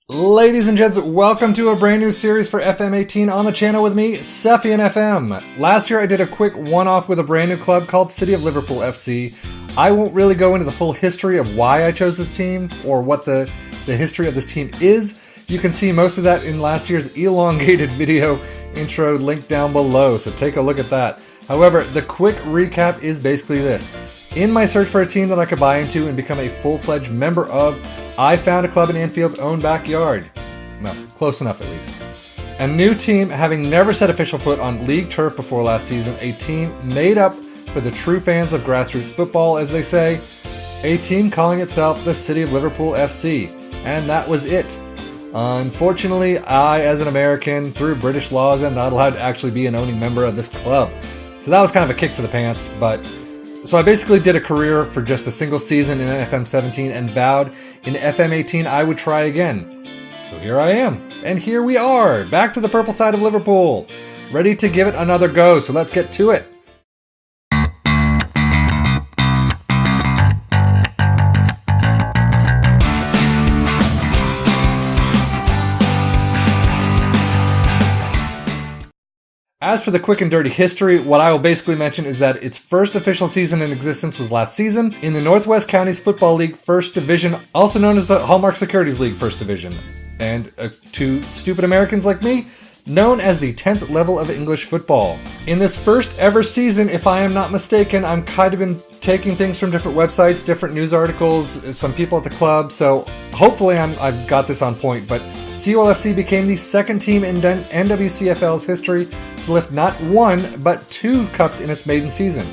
Ladies and gents, welcome to a brand new series for FM18 on the channel with me, Sefian FM. Last year I did a quick one-off with a brand new club called City of Liverpool FC. I won't really go into the full history of why I chose this team or what the history of this team is. You can see most of that in last year's elongated video intro linked down below, so take a look at that. However, the quick recap is basically this. In my search for a team that I could buy into and become a full-fledged member of, I found a club in Anfield's own backyard. Well, close enough at least. A new team having never set official foot on league turf before last season, a team made up for the true fans of grassroots football, as they say, a team calling itself the City of Liverpool FC, and that was it. Unfortunately, I, as an American, through British laws, am not allowed to actually be an owning member of this club. So that was kind of a kick to the pants, So I basically did a career for just a single season in FM17 and vowed in FM18 I would try again. So here I am, and here we are, back to the purple side of Liverpool, ready to give it another go, so let's get to it. As for the quick and dirty history, what I will basically mention is that its first official season in existence was last season in the Northwest Counties Football League First Division, also known as the Hallmark Securities League First Division, and to stupid Americans like me, known as the 10th level of English football. In this first ever season, if I am not mistaken, I'm kind of been taking things from different websites, different news articles, some people at the club, so hopefully I've got this on point, but COLFC became the second team in NWCFL's history to lift not one, but two cups in its maiden season.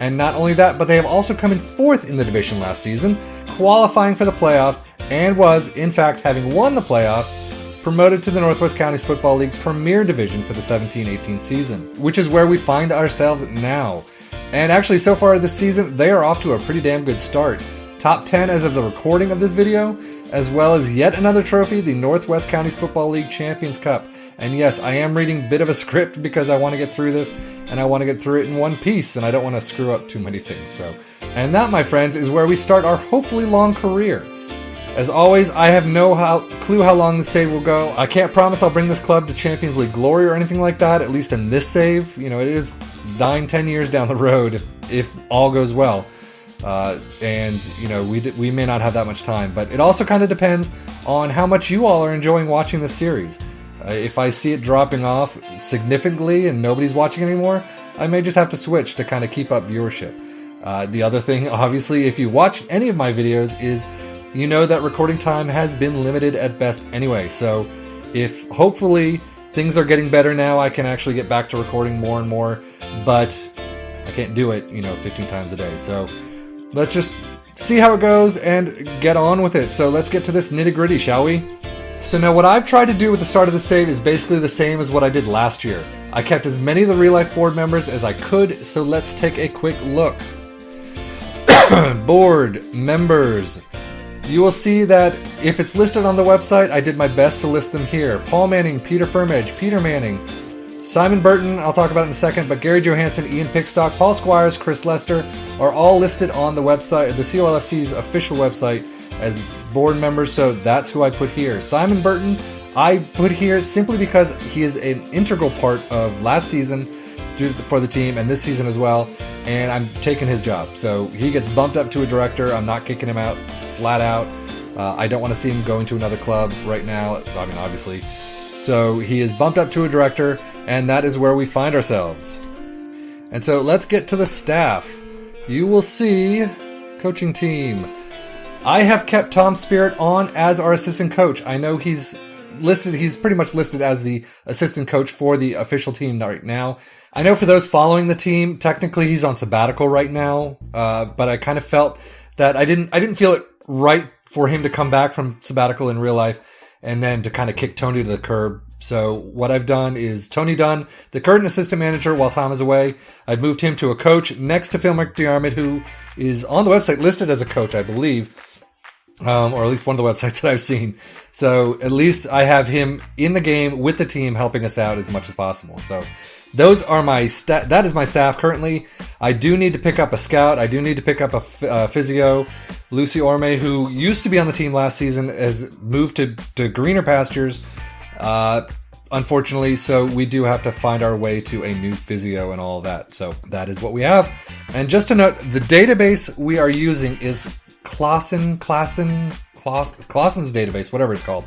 And not only that, but they have also come in fourth in the division last season, qualifying for the playoffs, and was, in fact, having won the playoffs, promoted to the Northwest Counties Football League Premier Division for the 17-18 season, which is where we find ourselves now. And actually, so far this season, they are off to a pretty damn good start. Top 10 as of the recording of this video, as well as yet another trophy, the Northwest Counties Football League Champions Cup. And yes, I am reading a bit of a script because I want to get through this, and I want to get through it in one piece, and I don't want to screw up too many things. And that, my friends, is where we start our hopefully long career. As always, I have no clue how long this save will go. I can't promise I'll bring this club to Champions League glory or anything like that, at least in this save. You know, it is 9-10 years down the road if all goes well. And, you know, we may not have that much time, but it also kind of depends on how much you all are enjoying watching this series. If I see it dropping off significantly and nobody's watching anymore, I may just have to switch to kind of keep up viewership. The other thing, obviously, if you watch any of my videos is you know that recording time has been limited at best anyway. So if hopefully things are getting better now, I can actually get back to recording more and more, but I can't do it, 15 times a day. So let's just see how it goes and get on with it. So let's get to this nitty-gritty, shall we? So now what I've tried to do with the start of the save is basically the same as what I did last year. I kept as many of the real-life board members as I could, so let's take a quick look. Board members. You will see that if it's listed on the website, I did my best to list them here. Paul Manning, Peter Firmage, Peter Manning, Simon Burton, I'll talk about it in a second, but Gary Johansson, Ian Pickstock, Paul Squires, Chris Lester are all listed on the website, the COLFC's official website, as board members, so that's who I put here. Simon Burton, I put here simply because he is an integral part of last season for the team and this season as well, and I'm taking his job. So he gets bumped up to a director. I'm not kicking him out flat out. I don't want to see him going to another club right now, I mean, obviously. So he is bumped up to a director, and that is where we find ourselves. And so let's get to the staff. You will see coaching team. I have kept Tom Spirit on as our assistant coach. I know he's pretty much listed as the assistant coach for the official team right now. I know for those following the team, technically he's on sabbatical right now, but I kind of felt that I didn't feel it right for him to come back from sabbatical in real life and then to kind of kick Tony to the curb. So what I've done is Tony Dunn, the current assistant manager while Tom is away, I've moved him to a coach next to Phil McDiarmid, who is on the website listed as a coach, I believe. or at least one of the websites that I've seen. So at least I have him in the game with the team, helping us out as much as possible. So those are that is my staff currently. I do need to pick up a scout. I do need to pick up a physio. Lucy Orme, who used to be on the team last season, has moved to greener pastures, unfortunately. So we do have to find our way to a new physio and all of that. So that is what we have. And just to note, the database we are using is Claessen's database, whatever it's called.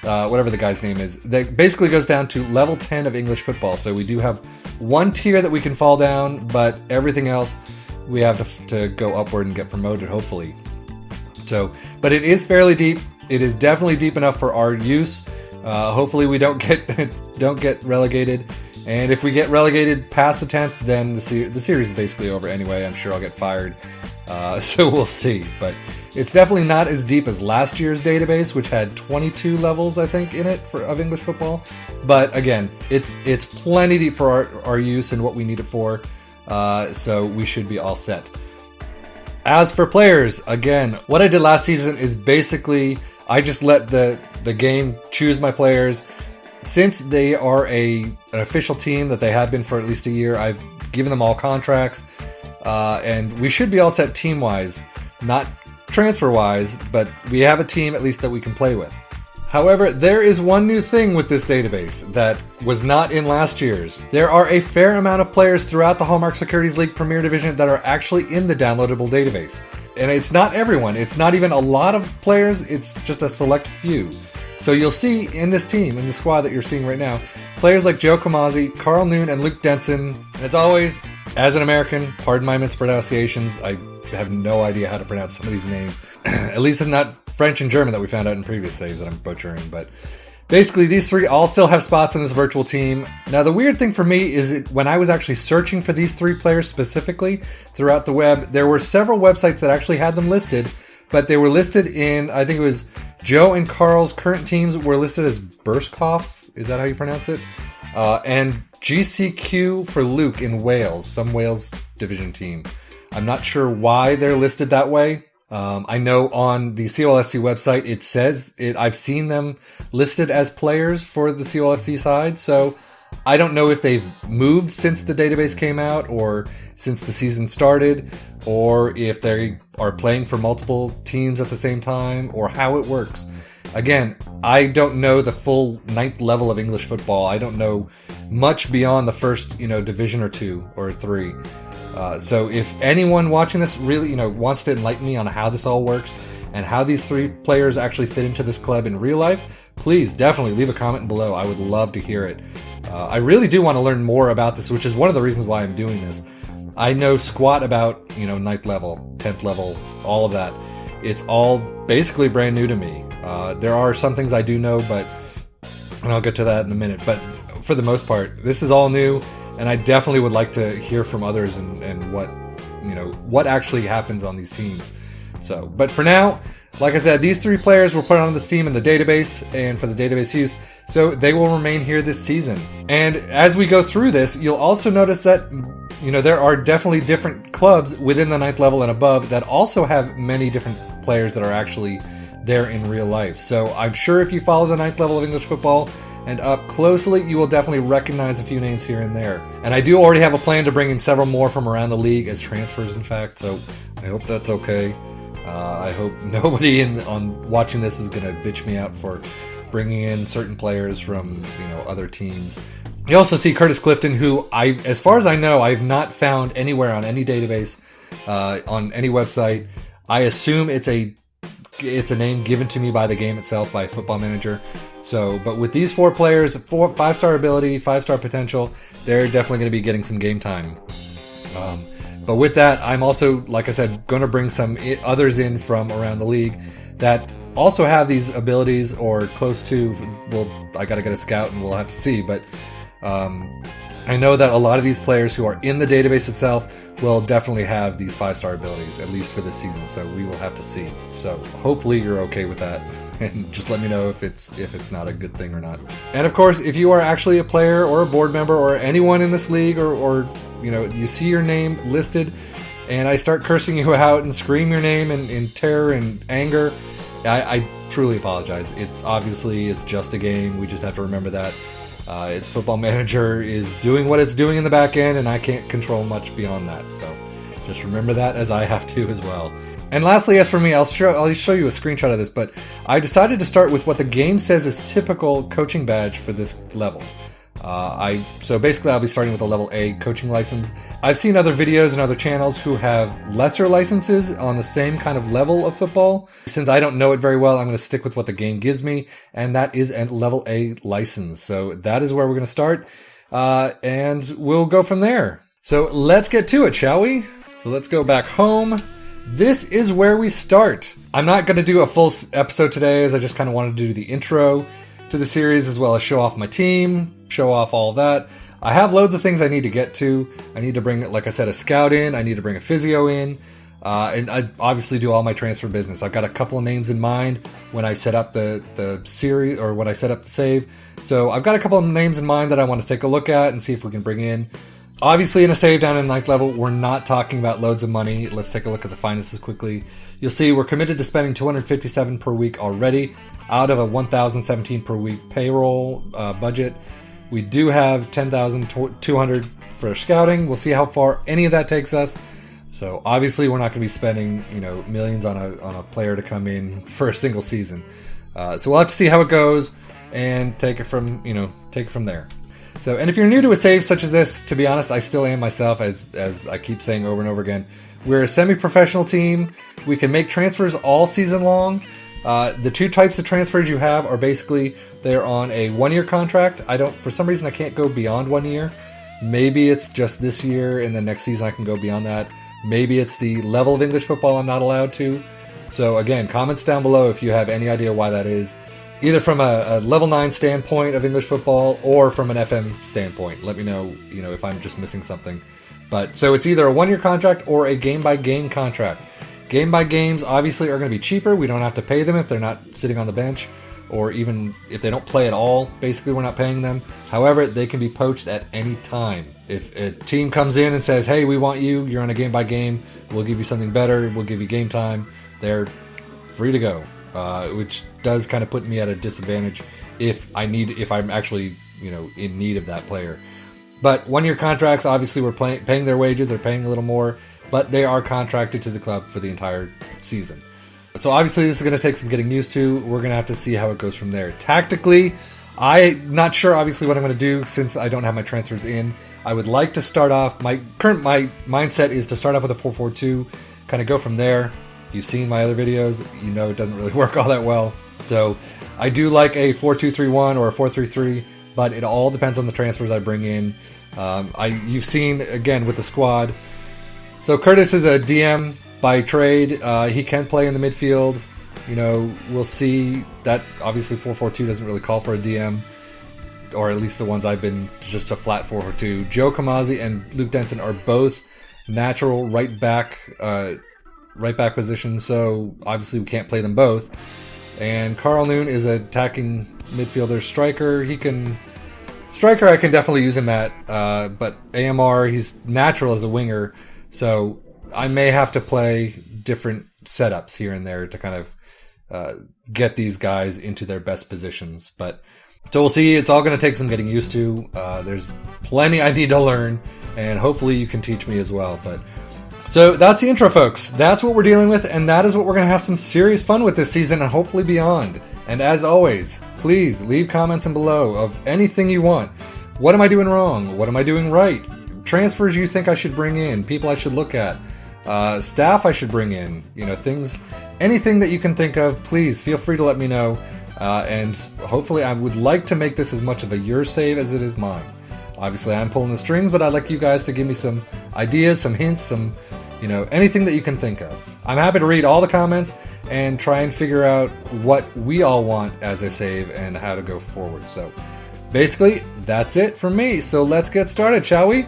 Whatever the guy's name is, that basically goes down to level 10 of English football. So we do have one tier that we can fall down, but everything else we have to go upward and get promoted, hopefully. So, but it is fairly deep. It is definitely deep enough for our use. Hopefully we don't get relegated. And if we get relegated past the 10th, then the series is basically over anyway. I'm sure I'll get fired. So we'll see. But it's definitely not as deep as last year's database, which had 22 levels, I think, in it of English football. But again, it's plenty deep for our use and what we need it for. So we should be all set. As for players, again, what I did last season is basically I just let the game choose my players. Since they are an official team that they have been for at least a year, I've given them all contracts. And we should be all set team-wise, not transfer-wise, but we have a team at least that we can play with. However, there is one new thing with this database that was not in last year's. There are a fair amount of players throughout the Hallmark Securities League Premier Division that are actually in the downloadable database. And it's not everyone. It's not even a lot of players. It's just a select few. So you'll see in this team, in the squad that you're seeing right now, players like Joe Kamazi, Carl Noon, and Luke Denson. And as always, as an American, pardon my mispronunciations, I have no idea how to pronounce some of these names. At least it's not French and German that we found out in previous saves that I'm butchering. But basically, these three all still have spots in this virtual team. Now, the weird thing for me is when I was actually searching for these three players specifically throughout the web, there were several websites that actually had them listed, but they were listed in, I think it was Joe and Carl's current teams were listed as Burskhoff. Is that how you pronounce it? And GCQ for Luke in Wales, some Wales division team. I'm not sure why they're listed that way. I know on the COLFC website it says it. I've seen them listed as players for the COLFC side, so I don't know if they've moved since the database came out or since the season started, or if they are playing for multiple teams at the same time, or how it works. Again, I don't know the full 9th level of English football. I don't know much beyond the first, division or 2 or 3. So if anyone watching this really, wants to enlighten me on how this all works and how these three players actually fit into this club in real life, please definitely leave a comment below. I would love to hear it. I really do want to learn more about this, which is one of the reasons why I'm doing this. I know squat about, 9th level, 10th level, all of that. It's all basically brand new to me. There are some things I do know, and I'll get to that in a minute. But for the most part, this is all new, and I definitely would like to hear from others and what actually happens on these teams. So, but for now, like I said, these three players were put on this team in the database and for the database use, so they will remain here this season. And as we go through this, you'll also notice that there are definitely different clubs within the 9th level and above that also have many different players that are actually there in real life. So I'm sure if you follow the 9th level of English football and up closely, you will definitely recognize a few names here and there. And I do already have a plan to bring in several more from around the league as transfers, in fact, so I hope that's okay. I hope nobody on watching this is going to bitch me out for bringing in certain players from other teams. You also see Curtis Clifton, who as far as I know, I've not found anywhere on any database, on any website. I assume it's a name given to me by the game itself, by Football Manager. So, but with these four players, 5-star ability, 5-star potential, they're definitely going to be getting some game time. But with that, I'm also, like I said, going to bring some others in from around the league that also have these abilities or close to. I got to get a scout and we'll have to see. But I know that a lot of these players who are in the database itself will definitely have these 5-star abilities, at least for this season. So we will have to see. So hopefully you're okay with that. And just let me know if it's not a good thing or not. And of course, if you are actually a player or a board member or anyone in this league or you see your name listed and I start cursing you out and scream your name in terror and anger, I truly apologize. It's just a game. We just have to remember that. Its Football Manager is doing what it's doing in the back end, and I can't control much beyond that. So just remember that, as I have to as well. And lastly, as for me, I'll show you a screenshot of this, but I decided to start with what the game says is typical coaching badge for this level. So basically I'll be starting with a level A coaching license. I've seen other videos and other channels who have lesser licenses on the same kind of level of football. Since I don't know it very well, I'm going to stick with what the game gives me, and that is a level A license. So that is where we're going to start, and we'll go from there. So let's get to it, shall we? So let's go back home. This is where we start. I'm not going to do a full episode today, as I just kind of wanted to do the intro to the series, as well as show off my team, show off all that. I have loads of things I need to get to. I need to bring, like I said, a scout in. I need to bring a physio in. And I obviously do all my transfer business. I've got a couple of names in mind when I set up the series, or when I set up the save. So I've got a couple of names in mind that I want to take a look at and see if we can bring in. Obviously, in a save down in 9th level, we're not talking about loads of money. Let's take a look at the finances quickly. You'll see we're committed to spending $257 per week already out of a $1,017 per week payroll budget. We do have $10,200 for scouting. We'll see how far any of that takes us. So obviously, we're not going to be spending millions on a player to come in for a single season. So we'll have to see how it goes and take it from there. So, and if you're new to a save such as this, to be honest, I still am myself, as I keep saying over and over again. We're a semi-professional team. We can make transfers all season long. The two types of transfers you have are basically, they're on a 1-year contract. For some reason, I can't go beyond 1 year. Maybe it's just this year, and the next season I can go beyond that. Maybe it's the level of English football I'm not allowed to. So again, comments down below if you have any idea why that is. Either from a level 9 standpoint of English football or from an FM standpoint. Let me know, if I'm just missing something. But so it's either a 1-year contract or a game-by-game contract. Game-by-games obviously are going to be cheaper. We don't have to pay them if they're not sitting on the bench, or even if they don't play at all. Basically, we're not paying them. However, they can be poached at any time. If a team comes in and says, hey, we want you, you're on a game-by-game, we'll give you something better, we'll give you game time, they're free to go. Which does kind of put me at a disadvantage if I'm actually, in need of that player. But 1-year contracts, obviously we're paying their wages, they're paying a little more, but they are contracted to the club for the entire season. So obviously this is going to take some getting used to. We're going to have to see how it goes from there. Tactically, I'm not sure obviously what I'm going to do since I don't have my transfers in. I would like to start off, my mindset is to start off with a 4-4-2, kind of go from there. If you've seen my other videos, it doesn't really work all that well. So I do like a 4-2-3-1 or a 4-3-3, but it all depends on the transfers I bring in. You've seen, again, with the squad. So Curtis is a DM by trade. He can play in the midfield. We'll see. That obviously 4-4-2 doesn't really call for a DM, or at least the ones I've been just a flat 4-4-2. Joe Kamazi and Luke Denson are both natural right back position, so obviously we can't play them both. And Carl Noon is an attacking midfielder striker. I can definitely use him at, but AMR, he's natural as a winger, so I may have to play different setups here and there to kind of get these guys into their best positions. But so we'll see. It's all going to take some getting used to. There's plenty I need to learn, and hopefully you can teach me as well. But so that's the intro, folks. That's what we're dealing with, and that is what we're going to have some serious fun with this season and hopefully beyond. And as always, please leave comments below of anything you want. What am I doing wrong? What am I doing right? Transfers you think I should bring in, people I should look at, staff I should bring in, anything that you can think of, please feel free to let me know. And hopefully I would like to make this as much of a your save as it is mine. Obviously, I'm pulling the strings, but I'd like you guys to give me some ideas, some hints, anything that you can think of. I'm happy to read all the comments and try and figure out what we all want as a save and how to go forward. So basically, that's it from me. So let's get started, shall we?